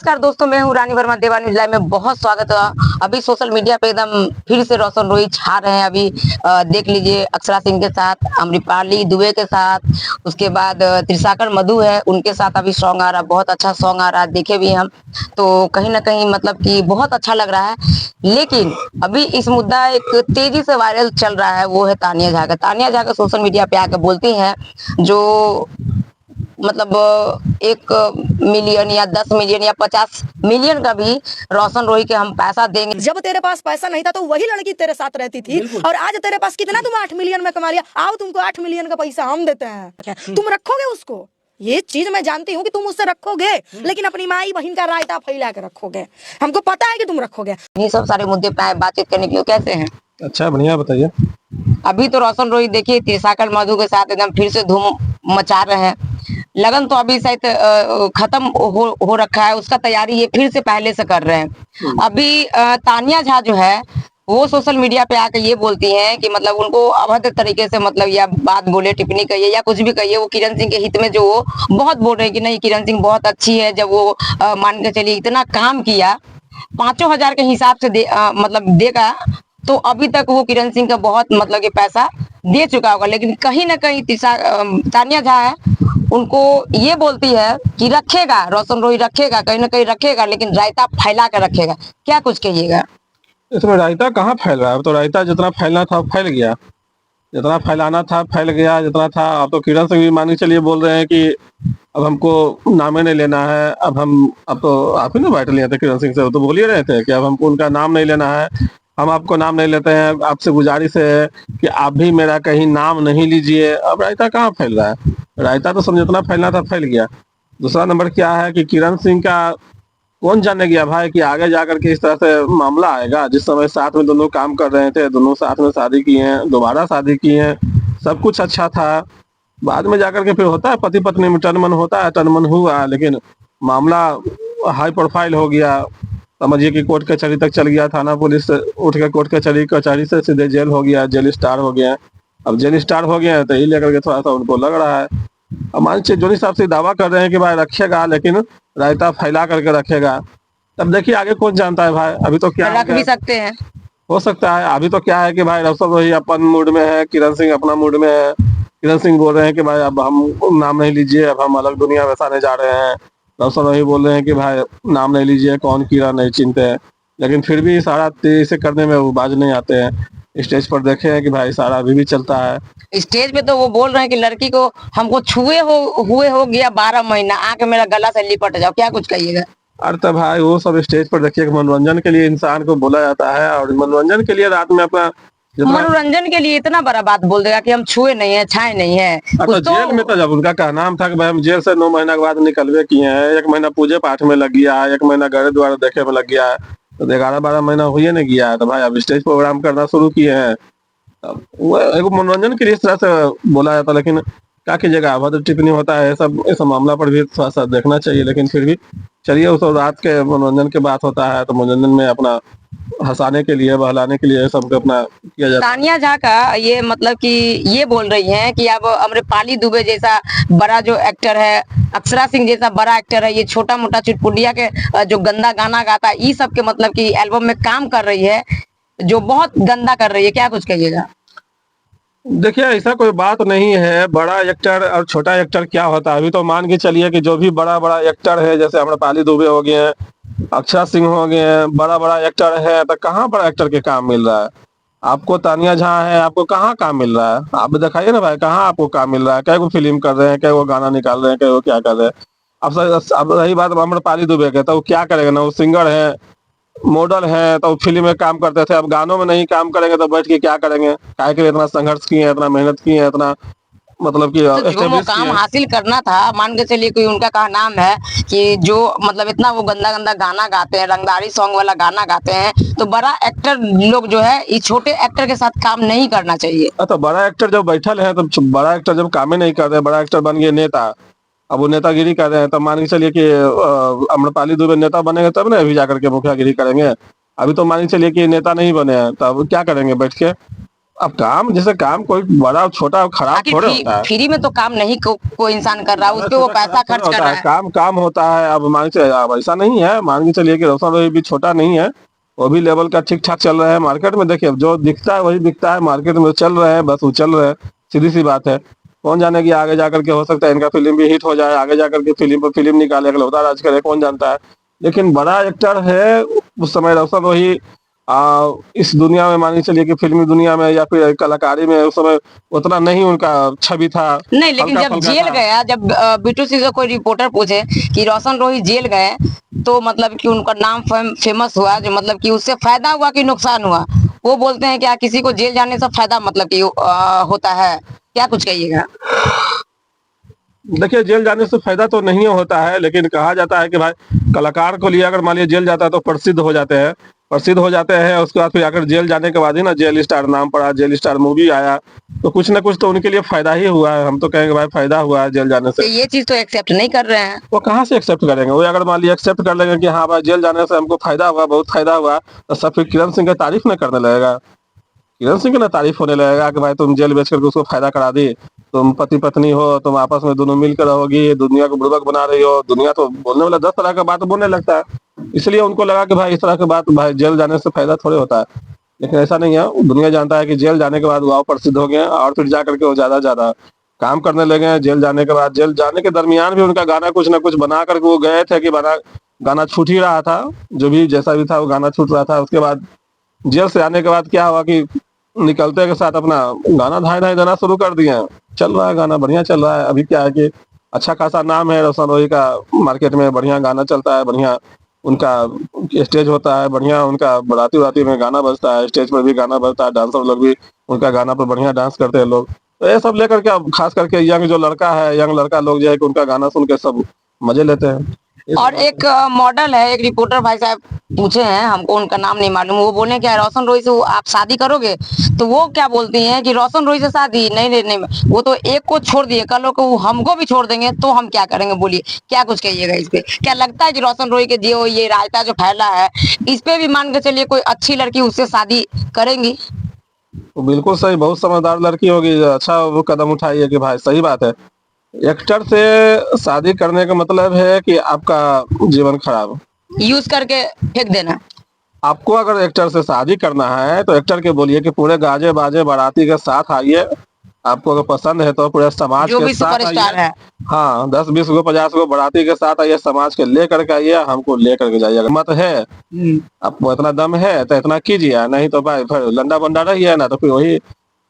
नमस्कार दोस्तों, मैं हूँ रानी वर्मा। देवा न्यूज लाइव में बहुत स्वागत है। अभी सोशल मीडिया पे एकदम फिर से रोशन रोही छा रहे हैं। अभी देख लीजिए, अक्षरा सिंह के साथ, अमृपाली दुबे के साथ, उसके बाद त्रिशाकर मधु है, उनके साथ अभी सॉन्ग आ रहा है। बहुत अच्छा सॉन्ग आ रहा है, देखे भी हम तो कहीं ना कहीं मतलब कि बहुत अच्छा लग रहा है। लेकिन अभी इस मुद्दा एक तेजी से वायरल चल रहा है, वो है तानिया झा का। तानिया झा का सोशल मीडिया पे आकर बोलती हैं जो मतलब 1 मिलियन या 10 मिलियन या 50 मिलियन का भी रोशन रोही के हम पैसा देंगे। जब तेरे पास पैसा नहीं था तो वही लड़की तेरे साथ रहती थी, और आज तेरे पास कितना, तुम 8 मिलियन में कमा लिया। आओ तुमको 8 मिलियन का पैसा हम देते हैं, तुम रखोगे उसको। ये चीज मैं जानती हूँ कि तुम उससे रखोगे, लेकिन अपनी माई बहन का रायता फैला के रखोगे। हमको पता है कि तुम रखोगे। ये सब सारे मुद्दे पे बातचीत करने के लिए कैसे हैं? अच्छा, बढ़िया, बताइए। अभी तो रोशन रोही देखिए त्रिशाकर मधु के साथ एकदम फिर से धूम मचा रहे हैं। लगन तो अभी शायद खत्म हो रखा है, उसका तैयारी ये फिर से पहले से कर रहे हैं। अभी तानिया झा जो है वो सोशल मीडिया पे आके ये बोलती हैं कि मतलब उनको अभद्र तरीके से मतलब या बात बोले, टिप्पणी कहिए या कुछ भी कहिए, वो किरण सिंह के हित में जो वो बहुत बोल रहे हैं कि नहीं किरण सिंह बहुत अच्छी है। जब वो मान के चलिए इतना काम किया 5,000 के हिसाब से मतलब देगा, तो अभी तक वो किरण सिंह का बहुत मतलब कि पैसा दे चुका होगा। लेकिन कहीं ना कहीं तानिया झा है, उनको ये बोलती है कि रखेगा, रोशन रोही रखेगा, कहीं ना कहीं रखेगा, लेकिन रायता फैला कर रखेगा। क्या कुछ कहिएगा? इसमें रायता कहाँ फैल रहा है? अब तो रायता जितना फैलना था फैल गया, जितना फैलाना था फैल गया, जितना था। अब तो किरण सिंह भी मान के चलिए बोल रहे हैं कि अब हमको नामे नहीं लेना है। अब तो आप ही ना बैठ लिए थे किरण सिंह से, वो तो बोल ही रहे थे कि अब हमको उनका नाम नहीं लेना है, हम आपको नाम नहीं लेते हैं, आपसे गुजारिश है कि आप भी मेरा कहीं नाम नहीं लीजिए। अब रायता कहाँ फैल रहा है? रायता तो सब जितना फैलना था फैल गया। दूसरा नंबर क्या है कि किरण सिंह का कौन जाने गया भाई कि आगे जाकर के इस तरह से मामला आएगा। जिस समय साथ में दोनों काम कर रहे थे, दोनों साथ में शादी की हैं, दोबारा शादी की हैं, सब कुछ अच्छा था। बाद में जाकर के फिर होता है पति पत्नी में टनमन होता है, टनमन हुआ, लेकिन मामला हाई प्रोफाइल हो गया। समझिए कि कोर्ट कचहरी तक चल गया, थाना पुलिस से उठ के कोर्ट कचहरी, कचहरी से सीधे जेल हो गया, जेल स्टार हो गया। अब जेल स्टार हो गया है तो ये लेकर के थोड़ा सा उनको लग रहा है। अब मान लीजिए जोनी साहब से दावा कर रहे हैं कि भाई रखेगा, लेकिन रायता फैला करके रखेगा। तब देखिए आगे कौन जानता है भाई। अभी तो क्या रख भी सकते हैं, हो सकता है। अभी तो क्या है कि भाई रोशन रोही अपन मूड में है, किरण सिंह अपना मूड में है। किरण सिंह बोल रहे हैं कि भाई अब हम नाम नहीं लीजिए, अब हम अलग दुनिया बसाने जा रहे हैं। रोशन रोही बोल रहे हैं कि भाई नाम नहीं लीजिए, कौन किरण नहीं चिंते हैं। लेकिन फिर भी इशारा तेजी से करने में वो बाज नहीं आते हैं। स्टेज पर देखे हैं कि भाई इशारा अभी भी चलता है। स्टेज पे तो वो बोल रहे हैं कि लड़की को हमको हुए हो गया 12 महीना, आके मेरा गला से लिपट जाओ। क्या कुछ कहिएगा? अरे तो भाई वो सब स्टेज पर देखिए मनोरंजन के लिए इंसान को बोला जाता है, और मनोरंजन के लिए रात में अपना मनोरंजन के लिए इतना बड़ा बात बोल देगा कि हम छुए नहीं है, छाए नहीं है। तो जेल में तो जब उनका कहना था कि भाई हम जेल से 9 महीना के बाद निकलवे किए हैं, 1 महीना पूजे पाठ में लग गया है, 1 महीना घर द्वारा देखे में लग गया है, तो 11-12 महीना हुए नहीं गया है, तो भाई अब स्टेज प्रोग्राम करना शुरू किए हैं। वो एक मनोरंजन के लिए इस तरह से बोला जाता है। लेकिन क्या कीजिएगा, अभद्र टिप्पणी होता है, सब इस मामला पर भी थोड़ा सा देखना चाहिए। लेकिन फिर भी चलिए, उस रात के मनोरंजन की बात होता है, तो मनोरंजन में अपना हंसाने के लिए, बहलाने के लिए सबको अपना किया जाता है। तानिया झा का ये मतलब कि ये बोल रही हैं कि अब अमृपाली दुबे जैसा बड़ा जो एक्टर है, अक्षरा सिंह जैसा बड़ा एक्टर है, ये छोटा मोटा चुटपुटिया के जो गंदा गाना गाता है, ये सब के मतलब कि एल्बम में काम कर रही है, जो बहुत गंदा कर रही है। क्या कुछ कहिएगा? देखिए, ऐसा कोई बात नहीं है। बड़ा एक्टर और छोटा एक्टर क्या होता है? अभी तो मान के चलिए कि जो भी बड़ा बड़ा एक्टर है, जैसे अमरपाली दुबे हो गए हैं, अक्षरा सिंह हो गए हैं, बड़ा बड़ा एक्टर है, तो कहाँ बड़ा एक्टर के काम मिल रहा है? आपको तानिया झा है, आपको कहाँ काम मिल रहा है? आप दिखाइए ना भाई, कहाँ आपको काम मिल रहा है? क्या वो फिल्म कर रहे हैं, क्या वो गाना निकाल रहे हैं, क्या वो क्या कर रहे हैं? अब रही बात अमरपाली दुबे के, तो वो क्या करेगा ना? वो सिंगर है, मॉडल है, तो फिल्म में काम करते थे। अब गानों में नहीं काम करेंगे तो बैठ के क्या करेंगे? काहे के लिए इतना संघर्ष किए हैं, इतना मेहनत की है, इतना मतलब कि तो जो वो एस्टेब्लिश काम किए हैं। हासिल करना था, मान के चलिए कोई उनका कहा नाम है कि जो मतलब इतना वो गंदा गंदा गाना गाते हैं, रंगदारी सॉन्ग वाला गाना गाते हैं, तो बड़ा एक्टर लोग जो है ये छोटे एक्टर के साथ काम नहीं करना चाहिए। तो बड़ा एक्टर जब बैठल है, तो बड़ा एक्टर जब काम ही नहीं कर रहे, बड़ा एक्टर बन गए नेता, अब वो नेतागिरी कर रहे हैं, तब मान के चलिए कि अम्रपाली दुबे नेता बनेंगे तब ना अभी जाकर के मुखियागिरी करेंगे। अभी तो मान के चलिए कि नेता नहीं बने हैं, तब क्या करेंगे बैठ के? अब काम जैसे काम कोई बड़ा छोटा खराब आखिर थोड़े होता है। फ्री में तो काम नहीं कोई इंसान कर रहा है, उस बड़ा पे वो छोटा पैसा खराब थोड़े खर्च कर होता रहा है, है। काम काम होता है। अब मान के अब ऐसा नहीं है, मान के चलिए कि रोशन रोही भी छोटा नहीं है, वो भी लेवल का ठीक ठाक चल रहा है मार्केट में। देखिए अब जो दिखता है वही दिखता है, मार्केट में चल रहे हैं, बस वो चल रहे हैं, सीधी सी बात है। कौन जाने कि आगे जाकर के हो सकता है इनका फिल्म भी हिट हो जाए, आगे जाकर के फिल्म पर फिल्म निकाले, अगला अवतार राज करे, कौन जानता है। लेकिन बड़ा एक्टर है उस समय रोशन रोही। इस दुनिया में मान के चलिए कि फिल्मी दुनिया में या फिर कलाकारी में उस समय उतना नहीं उनका छवि था, नहीं, लेकिन हल्का जब फुल्का जेल था। गया, जब बिट्टू सिंह से कोई रिपोर्टर पूछे कि रोशन रोही जेल गए, तो मतलब कि उनका नाम फेमस हुआ, जो मतलब कि उससे फायदा हुआ कि नुकसान हुआ। वो बोलते हैं क्या किसी को जेल जाने से फायदा मतलब कि होता है, क्या कुछ कहिएगा? देखिए जेल जाने से फायदा तो नहीं होता है, लेकिन कहा जाता है कि भाई कलाकार को लिए अगर मान लीजिए जेल जाता है तो प्रसिद्ध हो जाते हैं, प्रसिद्ध हो जाते हैं। उसके बाद फिर अगर जेल जाने के बाद ही ना जेल स्टार नाम पड़ा, जेल स्टार मूवी आया, तो कुछ ना कुछ तो उनके लिए फायदा ही हुआ है। हम तो कहेंगे भाई फायदा हुआ है जेल जाने से। ये चीज तो एक्सेप्ट नहीं कर रहे हैं। वो कहाँ से एक्सेप्ट करेंगे? वो अगर मान लीजिए एक्सेप्ट कर लेंगे कि हाँ भाई जेल जाने से हमको फायदा हुआ, बहुत फायदा हुआ, तो सब फिर किरण सिंह की तारीफ न करने लगेगा। किरण सिंह की ना तारीफ होने लगेगा कि भाई तुम जेल बेच करके उसको फायदा करा दी, तुम पति पत्नी हो, तुम आपस में दोनों मिलकर रहोगी, दुनिया को बुड़बक बना रही हो। दुनिया तो बोलने वाला 10 तरह का बात बोलने लगता है, इसलिए उनको लगा कि भाई इस तरह की बात भाई जेल जाने से फायदा थोड़े होता है। लेकिन ऐसा नहीं है, दुनिया जानता है कि जेल जाने के बाद वो और प्रसिद्ध हो गए और फिर जा करके वो ज्यादा ज्यादा काम करने लगे हैं। जेल जाने के बाद, जेल जाने के दरमियान भी उनका गाना कुछ ना कुछ बना करके वो गए थे कि बना गाना छूट ही रहा था, जो भी जैसा भी था वो गाना छूट रहा था। उसके बाद जेल से आने के बाद क्या हुआ कि निकलते के साथ अपना गाना धाए धाए देना शुरू कर दिए हैं। चल रहा है गाना, बढ़िया चल रहा है। अभी क्या है कि अच्छा खासा नाम है रोशन रोही का मार्केट में, बढ़िया गाना चलता है, बढ़िया उनका स्टेज होता है, बढ़िया उनका बाराती उराती में गाना बजता है, स्टेज पर भी गाना बजता है, डांसर लोग भी उनका गाना पर बढ़िया डांस करते हैं लोग। तो ये सब लेकर के अब खास करके यंग जो लड़का है, यंग लड़का लोग जो है कि उनका गाना सुन के सब मजे लेते हैं। इस और बात एक मॉडल है, एक रिपोर्टर भाई साहब पूछे हैं, हमको उनका नाम नहीं मालूम, वो बोले क्या रोशन रोही से आप शादी करोगे? तो वो क्या बोलती हैं कि रोशन रोही से शादी नहीं नहीं नहीं, वो तो एक को छोड़ दिए, कल को वो हमको भी छोड़ देंगे तो हम क्या करेंगे? बोलिए, क्या कुछ कहिएगा इस पे? क्या लगता है कि रोशन रोही के जो ये रायता जो फैला है, इस पे भी मान के चलिए कोई अच्छी लड़की उससे शादी करेंगी? तो बिल्कुल सही, बहुत समझदार लड़की होगी, अच्छा वो कदम उठाई है कि भाई सही बात है। एक्टर से शादी करने का मतलब है कि आपका जीवन खराब। यूज करके फेंक देना। आपको अगर एक्टर से शादी करना है तो एक्टर के बोलिए कि पूरे गाजे बाजे बाराती के साथ आइए। आपको अगर पसंद है तो पूरे समाज जो के भी साथ सुपरस्टार आइए। है। हाँ 10 20 गो 50 गो बाराती के साथ आइए, समाज के लेकर के आइए, हमको लेकर के जाइए। अगर मत है, आपको इतना दम है तो इतना कीजिए, नहीं तो भाई फिर लंडा बंडा रहिए ना, तो फिर वही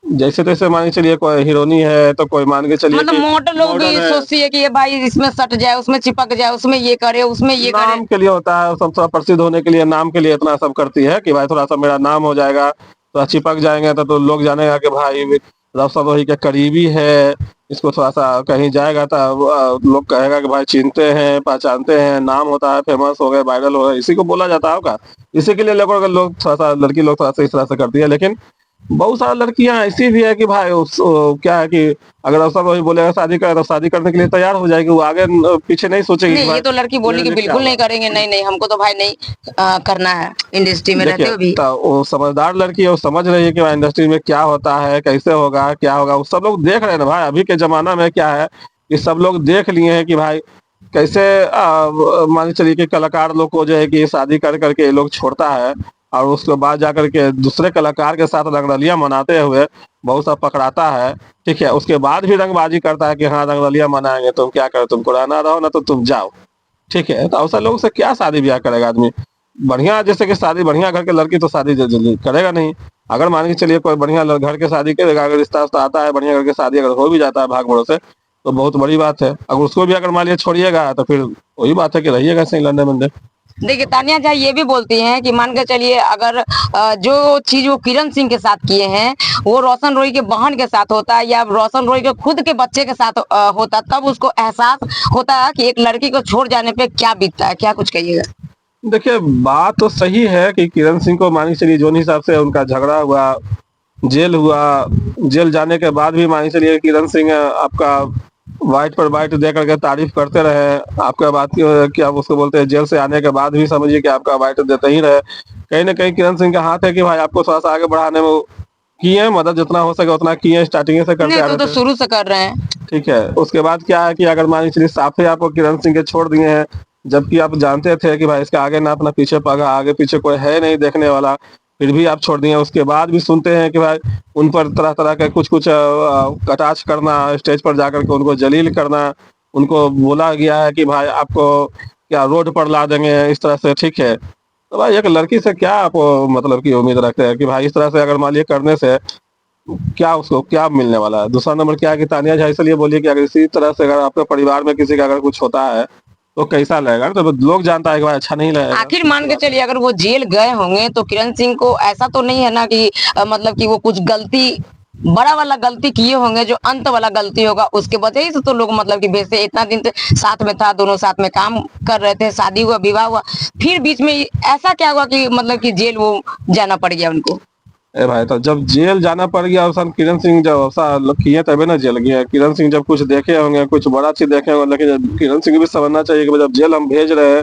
जैसे तैसे मान के चलिए कोई हीरोनी है तो कोई मान के चलिए मतलब कि मॉडल लोग भी मॉडल है। सोचती है कि ये भाई इसमें सट जाए, उसमें चिपक जाए, उसमें ये करे, उसमें ये करे। नाम के लिए होता है सब, थोड़ा प्रसिद्ध होने के लिए नाम के लिए इतना सब करती है कि भाई थोड़ा सा मेरा नाम हो जाएगा, थोड़ा चिपक जाएंगे तो लोग जानेगा कि भाई रोशन रोही के करीबी है। इसको थोड़ा सा कहीं जाएगा तो लोग कहेगा कि भाई चिनते हैं, पहचानते हैं, नाम होता है, फेमस हो गए, वायरल हो गए, इसी को बोला जाता होगा। इसी के लिए लोग थोड़ा सा लड़की लोग थोड़ा सा इस तरह से करती है। लेकिन बहुत सारी लड़कियां ऐसी भी है कि भाई क्या है कि अगर रोशन रोही बोलेगा शादी करे तो शादी करने के लिए तैयार हो जाएगी, वो आगे पीछे नहीं सोचेगी कि नहीं, भाई ये तो लड़की बोली मेरे कि लिए क्या बिल्कुल नहीं होगा। करेंगे, नहीं नहीं हमको तो भाई नहीं करना है, इंडस्ट्री में रहते देखिए हो भी। तो वो समझदार लड़की है, वो समझ रही है कि भाई इंडस्ट्री में क्या होता है, कैसे होगा, क्या होगा। वो सब लोग देख रहे हैं ना भाई, अभी के जमाना में क्या है कि सब लोग देख लिए हैं कि भाई कैसे मान के चलिए कि कलाकार लोग को जो है कि शादी कर करके ये लोग छोड़ता है, और उसके बाद जाकर के दूसरे कलाकार के साथ रंगरलिया मनाते हुए बहुत सा पकड़ाता है। ठीक है, उसके बाद भी रंगबाजी करता है कि हाँ रंगरलिया मनाएंगे, तुम क्या करो, तुमको रहना रहो ना तो तुम जाओ। ठीक है, तो ऐसा लोगों से क्या शादी ब्याह करेगा आदमी? बढ़िया जैसे कि शादी बढ़िया घर के लड़की तो शादी जल्दी करेगा नहीं। अगर मान के चलिए कोई बढ़िया घर के शादी करेगा, अगर रिश्ता उस्ता आता है बढ़िया घर के शादी अगर हो भी जाता है भाग भरों से, तो बहुत बड़ी बात है। अगर उसको भी अगर मान लिया छोड़िएगा तो फिर वही बात है कि रहिएगा सही लंडे मंडे। देखिए तानिया झा ये भी बोलती हैं कि मान के चलिए अगर जो चीज वो किरण सिंह के साथ किए हैं वो रोशन रोही के बहन के साथ होता है या रोशन रोही के खुद के बच्चे के साथ होता, तब उसको एहसास होता है कि एक लड़की को छोड़ जाने पे क्या बीतता है। क्या कुछ कहिएगा? देखिए बात तो सही है कि किरण सिंह को मान के चलिए जो हिसाब से उनका झगड़ा हुआ, जेल हुआ, जेल जाने के बाद भी मान के चलिए किरण सिंह आपका वाइट पर वाइट दे करके तारीफ करते रहे। आपका बात क्या उसको बोलते हैं, जेल से आने के बाद भी समझिए कि आपका वाइट देते ही रहे। कहीं ना कहीं किरण सिंह का हाथ है कि भाई आपको थोड़ा सा आगे बढ़ाने में किए मदद जितना हो सके उतना किए, स्टार्टिंग से करते नहीं आ तो रहे थे। शुरू से कर रहे हैं। ठीक है, उसके बाद क्या है कि अगर मान के चलिए साफे आपको किरण सिंह के छोड़ दिए हैं, जबकि आप जानते थे कि भाई इसके आगे ना अपना पीछे पगा, आगे पीछे कोई है नहीं देखने वाला, फिर भी आप छोड़ दिए। उसके बाद भी सुनते हैं कि भाई उन पर तरह तरह के कुछ कुछ कटाक्ष करना, स्टेज पर जाकर के उनको जलील करना, उनको बोला गया है कि भाई आपको क्या रोड पर ला देंगे इस तरह से। ठीक है, तो भाई एक लड़की से क्या आप मतलब की उम्मीद रखते हैं कि भाई इस तरह से अगर मान लीजिए करने से क्या उसको क्या मिलने वाला है। दूसरा नंबर क्या है कि तानिया झा इसलिए बोलिए कि अगर इसी तरह से अगर आपके परिवार में किसी का अगर कुछ होता है तो कैसा लगेगा, तो लोग जानता है कि भाई अच्छा नहीं लगेगा। आखिर मान के चलिए अगर वो जेल गए होंगे तो किरण सिंह को ऐसा तो नहीं है ना कि मतलब कि वो कुछ गलती बड़ा वाला गलती किए होंगे जो अंत वाला गलती होगा उसके वजह से तो लोग मतलब कि भेजते। इतना दिन से साथ में था, दोनों साथ में काम कर रहे थे, शादी हुआ, विवाह हुआ, फिर बीच में ऐसा क्या हुआ कि मतलब कि जेल वो जाना पड़ गया उनको। ए भाई, तो जब जेल जाना पड़ गया उस किरण सिंह जब ऐसा किए तभी ना जेल गए। किरण सिंह जब कुछ देखे होंगे, कुछ बड़ा चीज देखे होंगे, लेकिन जब किरण सिंह भी समझना चाहिए कि जब जेल हम भेज रहे हैं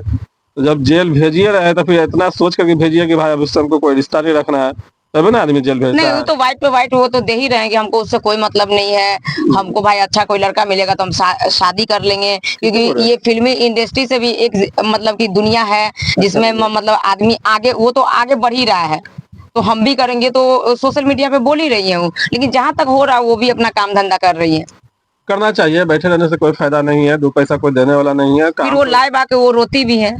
तो जब जेल भेजिए रहे तो फिर इतना सोच करके भेजिए कि भाई अब इससे हमको कोई रिश्ता नहीं रखना है, तभी ना आदमी जेल भेजता नहीं वो है। तो वाइट पे वाइट वो तो दे ही रहे हैं कि हमको उससे कोई मतलब नहीं है, हमको भाई अच्छा कोई लड़का मिलेगा तो हम शादी कर लेंगे। क्योंकि ये फिल्मी इंडस्ट्री से भी एक मतलब की दुनिया है जिसमें मतलब आदमी आगे वो तो आगे बढ़ ही रहा है, तो हम भी करेंगे। तो सोशल मीडिया पे बोल ही रही है वो, लेकिन जहां तक हो रहा है वो भी अपना काम धंधा कर रही है। करना चाहिए, बैठे रहने से कोई फायदा नहीं है, दो पैसा कोई देने वाला नहीं है। फिर वो लाइव आके वो रोती भी है।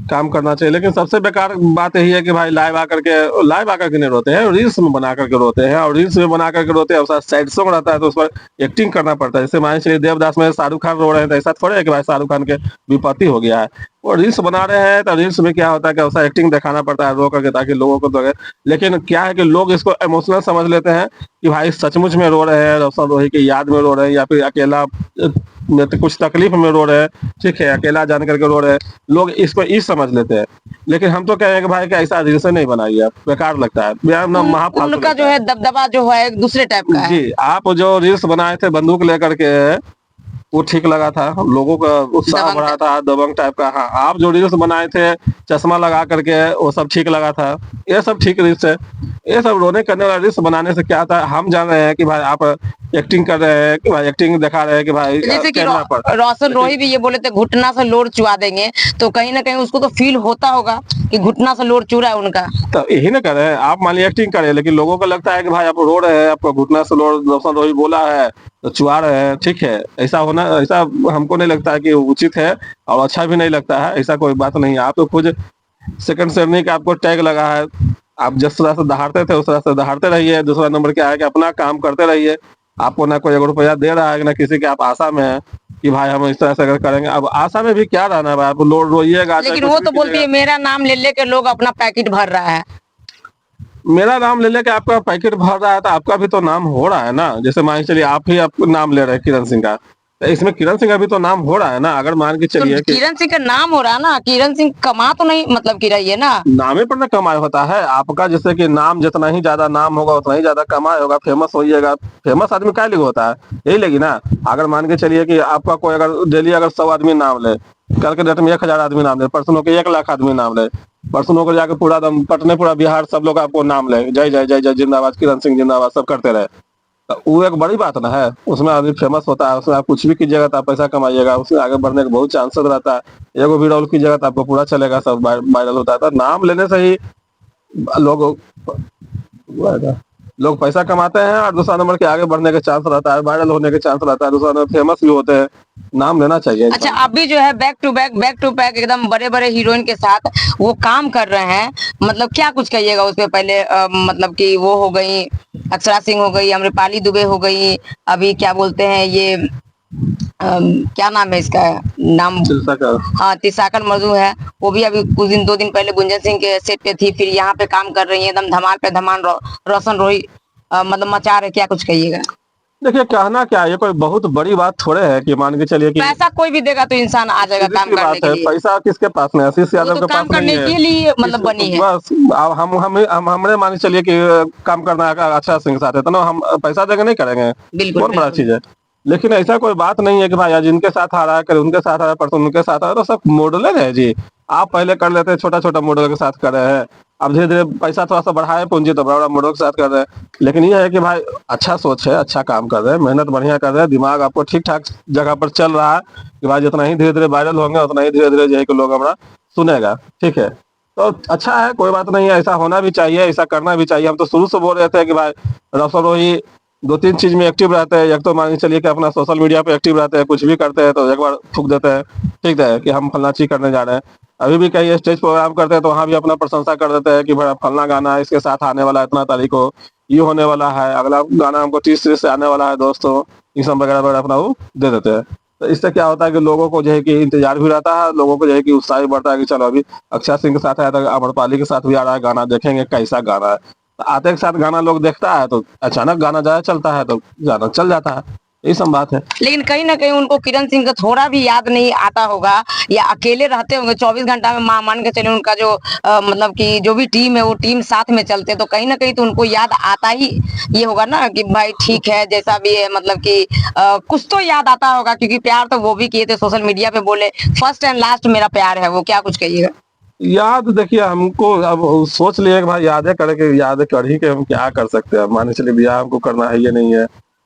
काम करना चाहिए, लेकिन सबसे बेकार बात यही है कि भाई लाइव आकर के नहीं रोते हैं, रील्स में बना करके रोते हैं। और रील्स में बना करके रोते हैं, और सैड सॉन्ग रहता है तो उस पर एक्टिंग करना पड़ता है। जैसे मान चलिए देवदास में शाहरुख खान रो रहे हैं तो ऐसा थोड़े है कि भाई शाहरुख खान के विपत्ति हो गया है। वो रील्स बना रहे हैं तो रील्स में क्या होता है कि ऐसा एक्टिंग दिखाना पड़ता है रो करके, ताकि लोगों को लगे। लेकिन क्या है कि लोग इसको इमोशनल समझ लेते हैं कि भाई सचमुच में रो रहे हैं, रोशन रोही की याद में रो रहे हैं, या फिर अकेला तो कुछ तकलीफ में रो रहे हैं। ठीक है, अकेला जान करके रो रहे हैं, लोग इसको इस समझ लेते हैं। लेकिन हम तो कहेंगे कि भाई कि ऐसा रील्स नहीं बनाइए, बेकार लगता है, ना महाफालतू उनका लगता जो है दबदबा जो है एक दूसरे टाइप का है। जी। आप जो रील्स बनाए थे बंदूक लेकर के, वो ठीक लगा था, लोगों का उत्साह दबंग बढ़ा था, दबंग टाइप का। हाँ, आप जो रील्स बनाए थे चश्मा लगा करके, वो सब ठीक लगा था, ये सब ठीक रील्स है। ये सब रोने करने वाला रील्स बनाने से क्या था, हम जान रहे हैं कि भाई आप एक्टिंग कर रहे हैं, कि भाई एक्टिंग दिखा रहे हैं कि भाई जैसे कि कैमरा पर। रोशन रोही भी ये बोले थे घुटना से लोर चुआ देंगे, तो कहीं ना कहीं उसको तो फील होता होगा कि घुटना से लोर चुरा है उनका। तो यही ना कर रहे हैं आप, मान लीजिए एक्टिंग करें, लेकिन लोगों को लगता है कि भाई आप रो रहे हैं, आपका घुटना से रोशन रोही बोला है तो चुआ रहे हैं। ठीक है, ऐसा होना, ऐसा हमको नहीं लगता है कि उचित है, और अच्छा भी नहीं लगता है। ऐसा कोई बात नहीं है, आप तो खुद सेकंड श्रेणी का आपको टैग लगा है, आप जिस तरह से दहाड़ते थे उस तरह से दहाड़ते रहिए। दूसरा नंबर क्या है कि अपना काम करते रहिए। आपको ना कोई 1 रुपया दे रहा है, ना किसी के आप आशा में है कि भाई हम इस तरह से अगर करेंगे। अब आशा में भी क्या रहना है भाई, आप रोइएगा चाहे लेकिन कुछ वो भी तो बोलती है कीजिएगा। मेरा नाम ले लेके लोग अपना पैकेट भर रहा है। मेरा नाम ले लेके आपका पैकेट भर रहा है तो आपका भी तो नाम हो रहा है ना। जैसे मान के चलिए आप ही आप नाम ले रहे हैं किरण सिंह का, तो इसमें किरण सिंह का भी तो नाम हो रहा है ना। अगर मान के तो चलिए कि किरण सिंह का नाम हो रहा है ना, किरण सिंह कमा तो नहीं मतलब की रही है ना। नामे पर ना कमाई होता है आपका, जैसे कि नाम जितना ही ज्यादा नाम होगा उतना ही ज्यादा कमाई होगा, फेमस होइएगा। फेमस आदमी क्या लिए होता है, यही लगी ना। अगर मान के चलिए कि आपका कोई अगर डेली अगर 100 आदमी नाम ले, कल के डेट में 1000 आदमी नाम ले, परसों के 1 लाख आदमी नाम ले, परसों होकर जाके पूरा दम पटने पूरा बिहार सब लोग आपको नाम ले, जय जय जय जय जिंदाबाद किरण सिंह जिंदाबाद सब करते रहे, तो वो एक बड़ी बात ना है। उसमें आदमी फेमस होता है, उसमें आप कुछ भी कीजिएगा तो आप पैसा कमाइएगा, उससे आगे बढ़ने का बहुत चांसेस रहता है। एगो भी रोल कीजिएगा तो आपको पूरा चलेगा, सब वायरल होता है। तो नाम लेने से ही लोग लोग पैसा कमाते हैं, और दूसरा नंबर के आगे बढ़ने के चांस रहता है, वायरल होने के चांस रहता है, दूसरा नंबर फेमस भी होते हैं। नाम लेना चाहिए अच्छा इंसान को। अभी जो है बैक टू बैक एकदम बड़े बड़े हीरोइन के साथ वो काम कर रहे हैं, मतलब क्या कुछ कहिएगा उस पे। पहले मतलब कि वो हो गई अक्षरा सिंह, हो गई अम्रपाली दुबे, हो गई अभी क्या बोलते हैं ये क्या नाम है इसका नाम, सिलसिला का हाँ तिसाकन मधु है, वो भी अभी कुछ दिन 2 दिन पहले गुंजन सिंह के सेट पे थी, फिर यहाँ पे काम कर रही है एकदम धमाल पे धमाल। रोशन रोही मतलब मचा रहे, क्या कुछ कहिएगा। देखिए, कहना क्या है, ये कोई बहुत बड़ी बात थोड़े है कि मान के चलिए कि पैसा कोई भी देगा तो इंसान आ जाएगा सीधी काम सी करने बात के है, लिए। पैसा किसके पास में है, आशीष वो यादव तो के काम पास नहीं करने है। के लिए मतलब बनी है। बस अब हम हमने मान के चलिए कि काम करना है अच्छा सिंह के साथ है तो ना हम पैसा देके नहीं करेंगे, बिल्कुल कौन बड़ा बिल्कुल। चीज है। लेकिन ऐसा कोई बात नहीं है कि भाई आज इनके साथ आ रहा है, कल उनके साथ आ रहा है, परसों उनके साथ आ रहा है, तो सब मॉडलर है जी। आप पहले कर लेते छोटा छोटा मॉडल के साथ कर रहे हैं, अब धीरे धीरे पैसा थोड़ा सा बढ़ाए पूंजी तो बड़ा बड़ा मॉडल के साथ कर रहे हैं। लेकिन ये है कि भाई अच्छा सोच है, अच्छा काम कर रहे हैं, मेहनत बढ़िया कर रहे हैं, दिमाग आपको ठीक ठाक जगह पर चल रहा है कि भाई जितना ही धीरे धीरे वायरल होंगे उतना ही धीरे धीरे जो है कि लोग हमारा सुनेगा। ठीक है, तो अच्छा है, कोई बात नहीं है, ऐसा होना भी चाहिए, ऐसा करना भी चाहिए। हम तो शुरू से बोल रहे थे कि भाई रोशन रोही 2-3 चीज में एक्टिव रहते हैं। एक तो मान के चलिए कि अपना सोशल मीडिया पे एक्टिव रहते हैं, कुछ भी करते हैं तो एक बार फूक देते हैं, ठीक है, कि हम फलना चीज करने जा रहे हैं। अभी भी कहीं स्टेज प्रोग्राम करते हैं तो वहाँ भी अपना प्रशंसा कर देते हैं कि भाई फलना गाना है, इसके साथ आने वाला है, इतना तारीख को ये होने वाला है, अगला गाना हमको 30 तारीख से आने वाला है दोस्तों, ये सब वगैरह वगैरह अपना वो दे देते हैं। तो इससे क्या होता है कि लोगों को जो है कि इंतजार भी रहता है, लोगों को जो है कि उत्साह भी बढ़ता है कि चलो अभी अक्षय सिंह के साथ आया था, आम्रपाली के साथ भी आ रहा है गाना, देखेंगे कैसा गाना है। तो आते के साथ गाना लोग देखता है तो अचानक गाना ज्यादा चलता है तो गाना चल जाता है, यही सब बात है। लेकिन कहीं ना कहीं उनको किरण सिंह का थोड़ा भी याद नहीं आता होगा, या अकेले रहते होंगे 24 घंटा में, मान के चले उनका जो मतलब कि जो भी टीम है वो टीम साथ में चलते हैं, तो कहीं ना कहीं तो उनको याद आता ही ये होगा ना कि भाई ठीक है जैसा भी है, मतलब कि कुछ तो याद आता होगा, क्योंकि प्यार तो वो भी किए थे, सोशल मीडिया पे बोले फर्स्ट एंड लास्ट मेरा प्यार है वो, क्या कुछ कहिएगा? याद देखिए हमको अब सोच लिए कि भाई यादें करके याद कर ही के हम क्या कर सकते हैं। मान के चलिए बियाह हमको करना है ये नहीं है,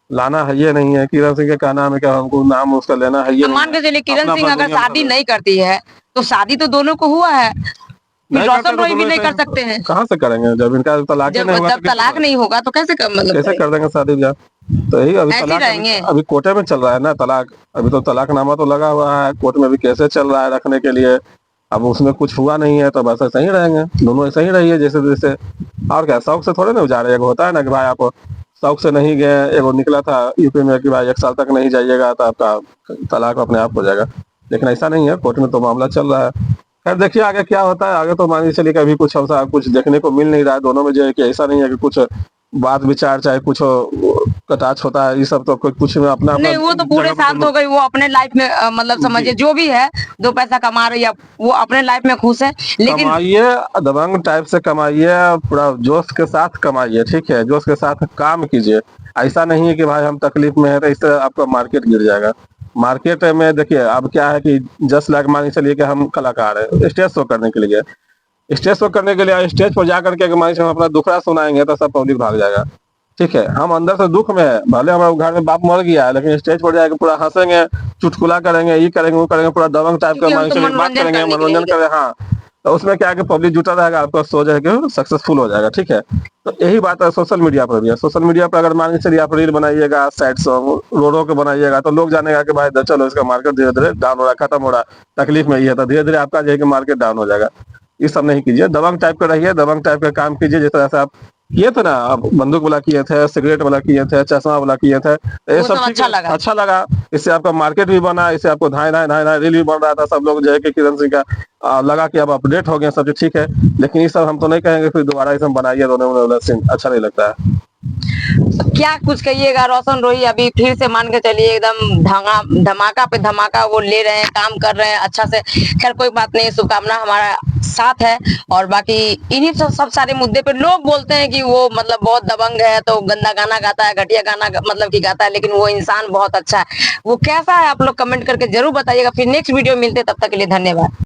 लाना है ये नहीं है, किरण सिंह के क्या नाम है, क्या हमको नाम उसका लेना है ये अब नहीं मान है। के चलिए किरण अपना सिंह अपना अगर दुनिया शादी में नहीं करती है तो शादी तो दोनों को हुआ है, फिर नहीं करते रोशन तो रोही भी दोनों नहीं कर ऐसे सकते हैं। कहाँ से करेंगे जब इनका तलाक ही जब नहीं होगा जब तो तलाक नहीं होगा तो कैसे मतलब कैसे करेंगे? कर देंगे शादी ब्याह? तो यही अभी ऐसे ही तलाक रहेंगे। अभी कोर्टे में चल रहा है ना तलाक, अभी तो तलाकनामा तो लगा हुआ है कोर्ट में, अभी कैसे चल रहा है रखने के लिए। अब उसमें कुछ हुआ नहीं है तो बस ऐसे ही रहेंगे, दोनों ऐसे ही रहिए जैसे जैसे। और क्या शौक से थोड़े ना जा रहे, होता है ना कि भाई आप शौक से नहीं गए, एगो निकला था यूपी में कि भाई 1 साल तक नहीं जाइएगा तो आपका तलाक अपने आप हो जाएगा, लेकिन ऐसा नहीं है, कोर्ट में तो मामला चल रहा है। खैर देखिए आगे क्या होता है, आगे तो मान के चलिए कि अभी कुछ ऐसा कुछ देखने को मिल नहीं रहा है दोनों में, जो है कि ऐसा नहीं है कि कुछ बात विचार चाहे कुछ कटाक्ष होता है, ये सब तो कुछ में अपना अपना नहीं, वो तो पूरे जगह पर शांत दोनों। हो गई, वो अपने लाइफ में मतलब समझिए जो भी है 2 पैसा कमा रही है, वो अपने लाइफ में खुश है। लेकिन कमाइए, दबंग टाइप से कमाइए, पूरा जोश के साथ कमाइए, ठीक है, जोश के साथ काम कीजिए। ऐसा नहीं है कि भाई हम तकलीफ में है तो इससे आपका मार्केट गिर जाएगा। मार्केट में देखिए अब क्या है कि 10 लाख मान के चलिए कि हम कलाकार है, स्टेज शो करने के लिए, स्टेज शो करने के लिए स्टेज पर जाकर के मान के हम अपना दुखड़ा सुनाएंगे तो सब पब्लिक भाग जाएगा। ठीक है, हम अंदर से दुख में है, भले हमारे घर में बाप मर गया है, लेकिन स्टेज पर जाकर पूरा हंसेंगे, चुटकुला करेंगे, ये करेंगे वो करेंगे, पूरा दबंग टाइप का क्योंकि हम मान तो के चलिए बात मनोरंजन करेंगे, करने के लिए मनोरंजन ही करें। हाँ, तो उसमें क्या है कि पब्लिक जुटा रहेगा, आपका शो जो है कि सक्सेसफुल हो जाएगा। ठीक है, तो यही बात है सोशल मीडिया पर भी है। सोशल मीडिया पर अगर मान के चलिए आप रील बनाइएगा, सैड सॉन्ग रो रो के बनाइएगा तो लोग जानेगा कि भाई चलो इसका मार्केट धीरे धीरे डाउन हो रहा है, खत्म हो रहा है, तकलीफ में ही है, तो धीरे धीरे आपका जो है कि मार्केट डाउन हो जाएगा। ये सब नहीं कीजिए, दबंग टाइप का रहिए, दबंग टाइप का काम कीजिए, जिस तरह से आप किए थे ना, आप बंदूक वाला किए थे, सिगरेट वाला किए थे, चश्मा वाला किए थे, तो ये वो सब सब ठीक अच्छा है, लगा। अच्छा लगा। इससे आपका मार्केट भी बना, इससे आपको धाए धाए धाए धाए रील भी बन रहा था, सब लोग जो है कि किरण सिंह का लगा कि अब अपडेट हो गया सब चीज, ठीक है। लेकिन ये सब हम तो नहीं कहेंगे फिर दोबारा ये सब बनाइए, रोने वाला सीन अच्छा नहीं लगता है। क्या कुछ कहिएगा? रोशन रोही अभी फिर से मान के चलिए एकदम धमाका पे धमाका वो ले रहे हैं, काम कर रहे हैं अच्छा से। खैर कोई बात नहीं, शुभकामना हमारा साथ है। और बाकी इन्हीं सब सारे मुद्दे पे लोग बोलते हैं कि वो मतलब बहुत दबंग है, तो गंदा गाना गाता है, घटिया गाना मतलब कि गाता है, लेकिन वो इंसान बहुत अच्छा है। वो कैसा है आप लोग कमेंट करके जरूर बताइएगा। फिर नेक्स्ट वीडियो मिलते, तब तक के लिए धन्यवाद।